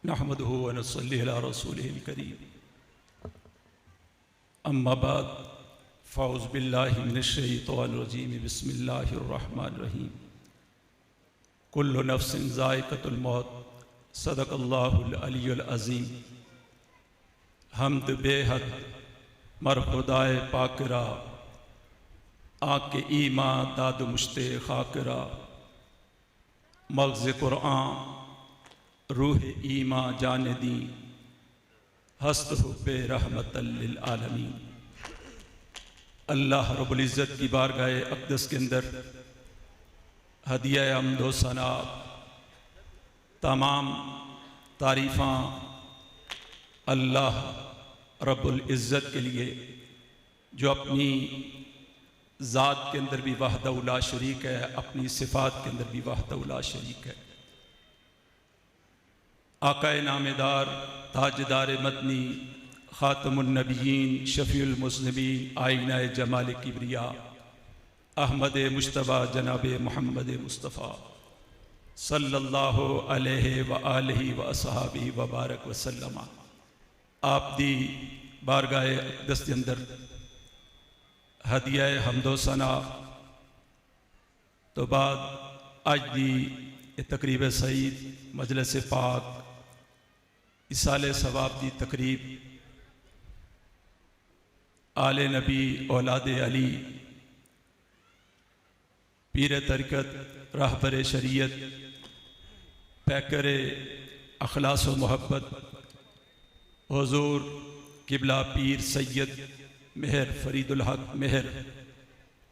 नहमदुहु व नसल्ली अला रसूलिहिल करीम। अम्मा बाद फ़ौज़ बिल्लाहि मिनश शैतानिर रजीम। बिस्मिल्लाहिर रहमानिर रहीम। कुल्लु नफ्सिन ज़ाइक़तुल मौत। सदक़ल्लाहुल अलियुल अज़ीम। हम्द बेहद मर खुदाए पाकरा, आके ईमा दाद मुश्ते खाकरा। मग़ज़ क़ुरआन रूह ईमा जाने दी, हस्त हुब्बे रहमतल लिल आलमीन। अल्लाह रब्बुल इज़्ज़त की बारगाह अक़दस के अंदर हदिया हम्द व सना, तमाम तारीफ़ां अल्लाह रब्बुल इज़्ज़त के लिए, जो अपनी ज़ात के अंदर भी वहदहु ला शरीक है, अपनी सिफ़ात के अंदर भी वहदहु ला शरीक है। आक़ाए नामेदार, ताजदार मदनी, ख़ातमुन नबिय्यीन, शफ़ीउल मुज़निबीन, आईनाए जमाल किब्रिया, अहमद मुश्तबा जनाब मोहम्मद मुस्तफ़ा सल्लल्लाहु अलैहि व आलिहि व अस्हाबिहि व बारक व सल्लमा। आप दी बारगाह अक़दस के अंदर हदिया हम्द व सना तो बाद आज दी तकरीब सईद मजलिस पाक इसाले सवाब दी तकरीब आले नबी औलाद अली पीर तरीक़त रहबर शरीयत पैकर अखलास व मोहब्बत हुज़ूर किबला पीर सैयद मेहर फरीदुल हक मेहर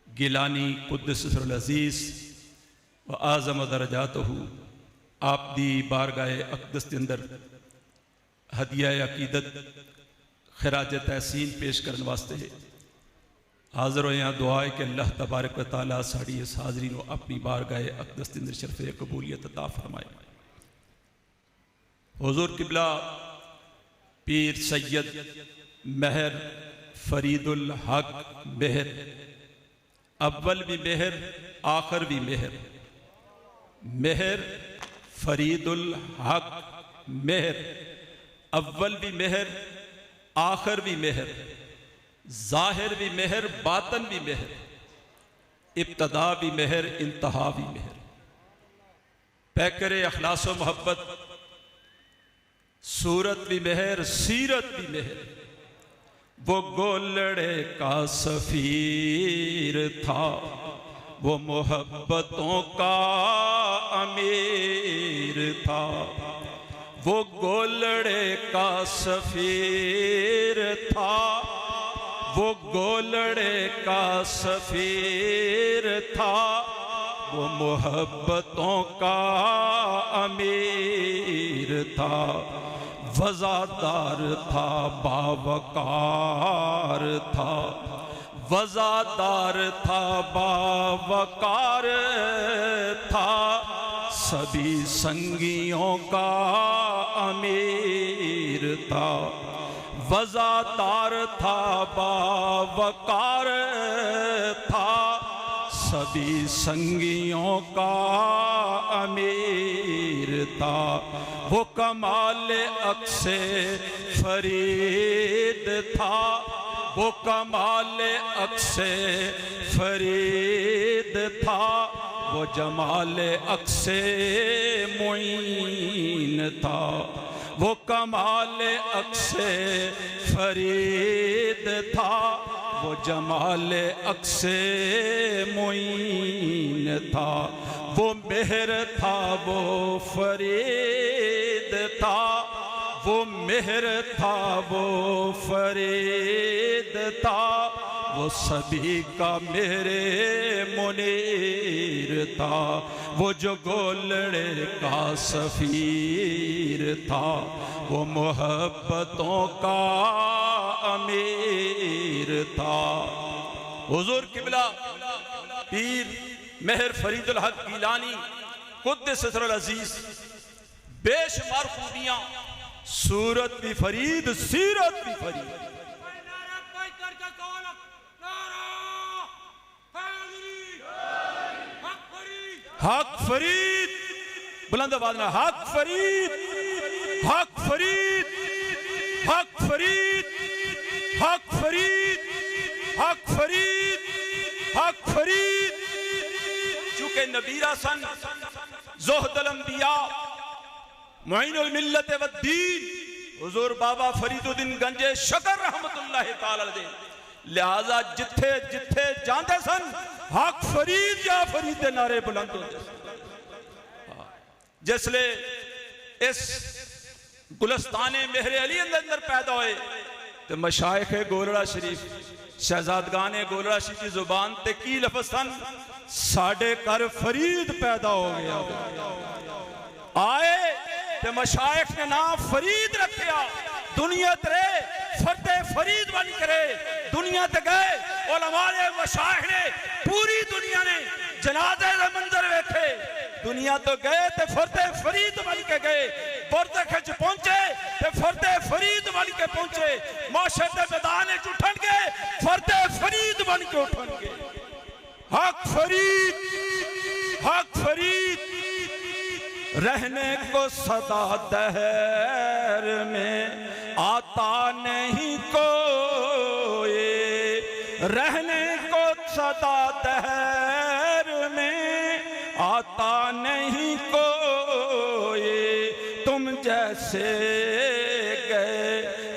गिलानी कुद्दस सिर्रुल अज़ीज़ व आज़म दरजातहू। आप दी बारगाह अक़दस के अंदर हदिया अकीदत खराज तहसीन पेश करने वास्ते हाज़िर हो। यहाँ दुआ है कि अल्लाह तबारक व तआला साड़ी इस हाज़रीन को अपनी बारगाह अक़दस के अंदर शर्फ़ कबूलियत अता फरमाए। हुज़ूर किबला पीर सैयद मेहर फरीदुल हक मेहर, अव्वल भी मेहर आखिर भी मेहर, मेहर फरीदुल हक मेहर, अव्वल भी मेहर आखिर भी मेहर, ज़ाहिर भी मेहर बातन भी मेहर, इब्तदा भी मेहर इंतहा भी मेहर। पैकरे अखलास व मोहब्बत, सूरत भी मेहर सीरत भी मेहर। वो गोलड़े का सफीर था, वो मोहब्बतों का अमीर था। वो गोलड़े का सफीर था, वो गोलड़े का सफीर था। वो मोहब्बतों का अमीर था। वज़ादार था बावकार था, वज़ादार था बावकार था। सभी संगियों का अमीर था। वज़ादार था बावकार था, सभी संगियों का अमीर था। वो कमाल अक्से फरीद था, वो कमाल अक्से फरीद था। वो जमाल अक्से मुईन था, वो कमाल अक्से फरीद था। वो जमाल अक्से मुईन था। वो मेहर था वो फरीद था, वो मेहर था वो फरीद था। वो सभी का मेरे मुनीर था। वो जो गोलड़े का सफीर था, वो मोहब्बतों का अमीर था। हुज़ूर किबला पीर मेहर फरीदुल हक गिलानी कुद्दस सिर्रुल अज़ीज़, बेशुमार खूबियां, सूरत भी फरीद सीरत भी फरीद। हक फरीद बुलंद आवाज में हक फरीद। हक फरीद, हक फरीद, हक फरीद, हक फरीद, हक फरीद। चूंकि नबीरा सन ज़ुहदुल अंबिया मुईनुल मिल्लत वद्दीन हुजूर बाबा फरीदुद्दीन गंजे शकर रहमतुल्लाह ताला अलैह, लिहाजा जिथे जिथे जाते सन हक फरीद या फरीद के नारे बुलंद होते सन। जिसले इस गुलस्ताने मेहरे अली अंदर पैदा होए तो मशाइख गोलड़ा शरीफ शहजादगाने गोलड़ा शरीफ की जुबान ते की लफ्ज़ सन, साडे घर फरीद पैदा हो गया। आए ते मशाइख ने नाम फरीद रखा, दुनिया ते फते फरीद बन करे दुनिया ते गए। उलमाए मशाइख ने पूरी दुनिया ने जनाजे का मंजर वेखे, दुनिया तो गए ते फते फरीद बन के गए। बुरदख पहुंचे ते फते फरीद बन के पहुंचे, माशर के मैदान उठन गए फते फरीद बन के उठन गए। हक फरीद, हक फरीद। रहने को सदा दहर में आता नहीं कोई, रहने को सदा दहर में आता नहीं कोई, तुम जैसे गए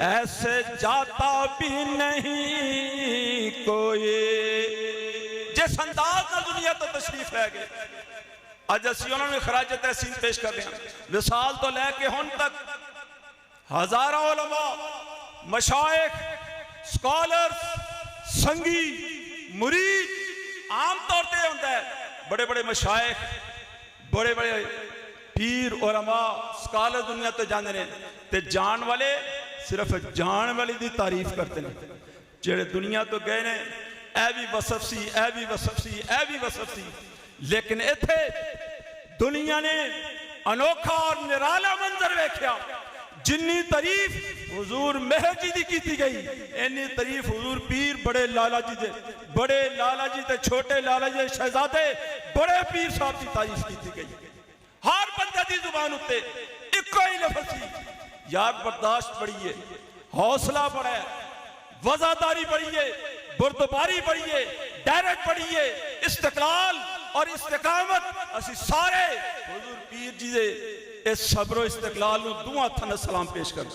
ऐसे जाता भी नहीं कोई। जिस अंदाज में दुनिया तो तशरीफ लै गए, अज असी उन्होंने खराज तहसीन पेश कर रहे हैं। विसाल तो लैके हुण तक हजारों उलमा, मशाइख, स्कॉलर्स, संगी, मुरीद आम तौर पर होता है बड़े बड़े मशाइख, बड़े बड़े पीर उलमा स्कॉलर दुनिया तो जाते हैं, ते जान वाले सिर्फ जान वाली दी तारीफ करते हैं। जेड़े दुनिया तो गए ने ऐ भी वसफ सी, ऐ भी वसफ सी, ऐ भी वसफ सी, लेकिन इत्थे दुनिया ने अनोखा और निराला मंजर वेख्या। जिन्नी तारीफ हुजूर मेहर जी दी की गई, इन्नी तारीफ हुजूर पीर बड़े लाला जी दे, बड़े लाला जी ते छोटे लाला जी शहजादे बड़े पीर साहब की तारीफ की गई। हर बंदे की जुबान उत्ते इको ही लफ्ज़ सी, यार बर्दाश्त बड़ी है, हौसला बड़ा है, वजादारी बड़ी है, बुर्दबारी बड़ी है, डायरेक्ट बड़ी है, इस्तिकलाल और इस्तिकामत। असी सारे हुजूर पीर जी दे इस सब्रो इस्तिकलाल नूं दुआ हत्थां सलाम पेश कर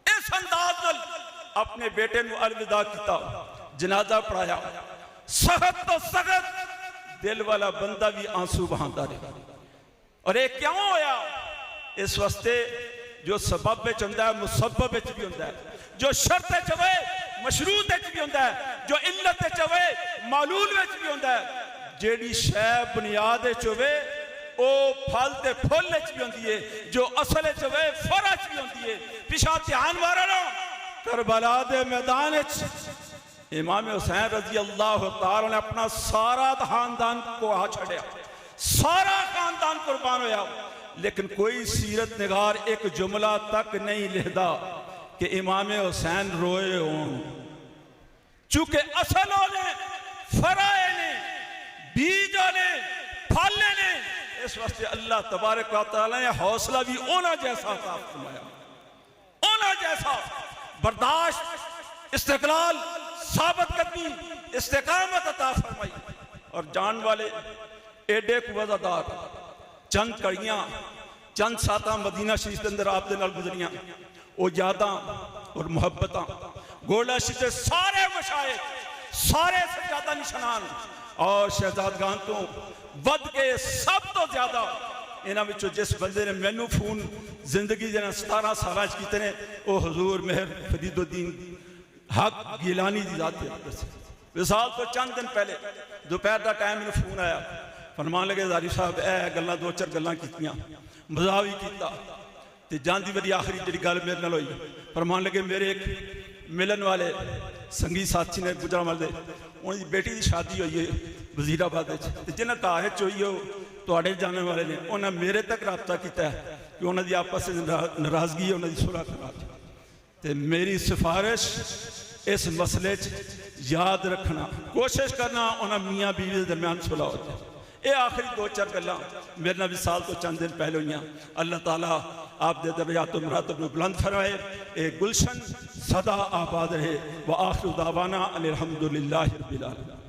इस अंदाज नाल अपने बेटे नूं अलविदा किया, जनाजा पढ़ाया। सख्त तो सख्त दिल वाला बंदा भी आंसू बहांदा रहा। और ये क्यों होया? इस वास्ते जो सबब विच हुंदा है मुसब्बब विच भी हुंदा है, जो शर्त विच होवे मशरूत विच भी हुंदा है, जो इल्लत विच होवे मालूल विच भी हुंदा है। जेड़ी शै बुनियाद विच होवे ओ फल ते फुल विच भी हुंदी है, जो असल विच होवे फर विच भी हुंदी है। पिछा ध्यान मारो, करबला दे मैदान विच इमाम हुसैन रजी अल्लाह तआला ने अपना सारा खानदान को आ छड़िया, सारा खानदान कुर्बान होया, लेकिन कोई सीरत निगार एक जुमला तक नहीं लिखदा कि इमाम हुसैन रोए हों। चूंकि असलों ने, फराए ने, बीजों ने, फले ने, इस वास्ते अल्लाह तबारक व तआला ने हौसला भी ओना जैसा फरमाया, ओना जैसा बर्दाश्त, इस्तिकलाल, साबित कदमी, इस्तिकामत अता फरमाई। और जान वाले एडे कुवज़ादार चंद कड़ियां, चंद साता मदीना शरीफ के अंदर आप दे नाल गुजरियां, वो यादां और मुहब्बतां गोला शरीफ के सारे मशाइख, सारे सज्जादा निशानान और शहजादगान तो वध के सब तो ज्यादा इन्हां विचों जिस बंदे ने मैनू फोन जिंदगी दे 17 साल कीते ने, वो हजूर मेहर फरीदुद्दीन हक गिलानी दी जात है। विसाल तो चंद दिन पहले दोपहर का टाइम मैंने फोन आया, फरमान लगे ज़ारी साहब ए गल्लां दो चार गल्लां कीतियां, मज़ा भी कीता ते जांदी वाली आखिरी जिहड़ी गल मेरे नाल होई, फरमान लगे मेरे एक मिलन वाले संगी साथी ने गुजरांवाल दे, उनकी बेटी की शादी हुई है वजीराबाद जिन्हें घाह हुई हो तुहाडे जाने वाले ने, उन्हें मेरे तक रबता किया कि उन्होंने आपस नाराजगी उन्होंने सुलह करा दी। मेरी सिफारिश इस मसले याद रखना, कोशिश करना उन्हें मियाँ बीवी के दरम्यान सुलह हो जाए। ये आखिरी दो चार गल्लां मेरे नाल विसाल तो चंद दिन पहले हुई। अल्लाह ताला आप दे दर्जात मरातब में बुलंद फरमाए, एक गुलशन सदा आबाद रहे। व आखिर दावाना अनिल हम्दुलिल्लाहि रब्बिल आलमीन।